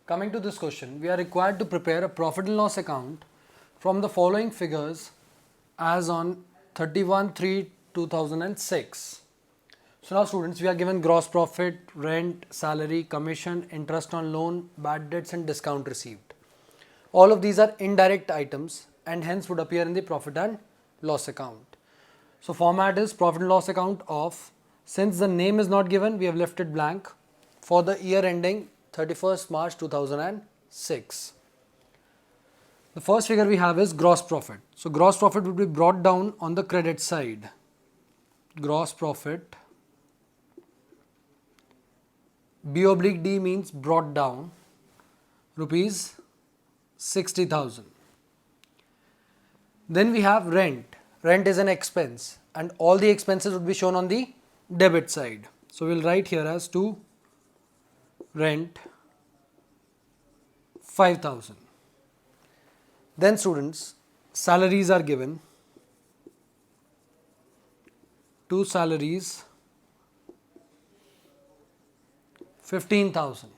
Coming to this question, we are required to prepare a profit and loss account from the following figures as on 31/3/2006. So now students, we are given gross profit, rent, salary, commission, interest on loan, bad debts and discount received. All of these are indirect items and hence would appear in the profit and loss account. So format is profit and loss account of, since the name is not given, we have left it blank, for the year ending 31st March 2006. The first figure we have is gross profit. So gross profit would be brought down on the credit side. Gross profit, B/D means brought down, rupees 60,000. Then we have rent. Rent is an expense and all the expenses would be shown on the debit side. So we'll write here as to rent 5,000. Then students, salaries are given. To salaries 15,000.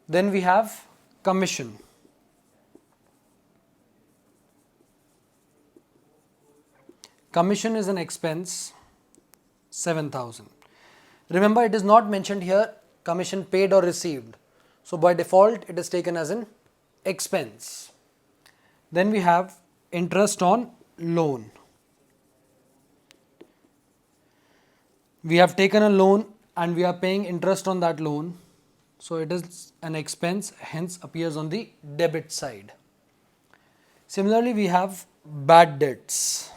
Then we have commission. Commission is an expense 7,000. Remember, it is not mentioned here commission paid or received. So by default it is taken as an expense. Then we have interest on loan. We have taken a loan and we are paying interest on that loan. So it is an expense, hence appears on the debit side. Similarly, we have bad debts.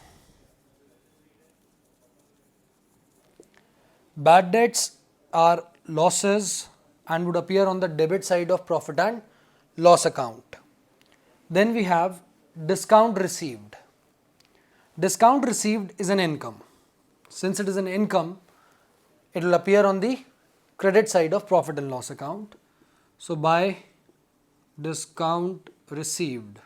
Bad debts are losses and would appear on the debit side of profit and loss account. Then we have discount received. Discount received is an income. Since it is an income, it will appear on the credit side of profit and loss account. So by discount received,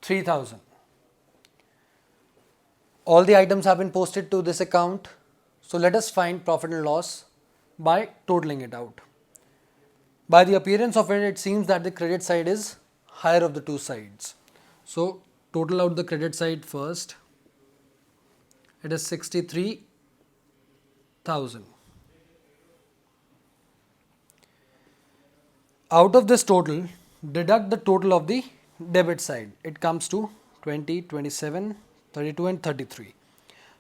$3,000. All the items have been posted to this account. So let us find profit and loss by totaling it out. By the appearance of it, it seems that the credit side is higher of the two sides. So total out the credit side first. It is 63,000. Out of this total, deduct the total of the debit side. It comes to 20, 27, 32 and 33.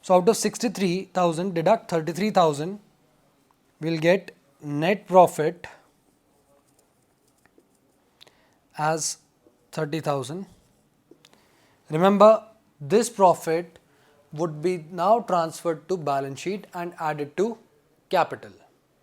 So out of 63,000, deduct 33,000, we'll get net profit as 30,000. Remember, this profit would be now transferred to balance sheet and added to capital.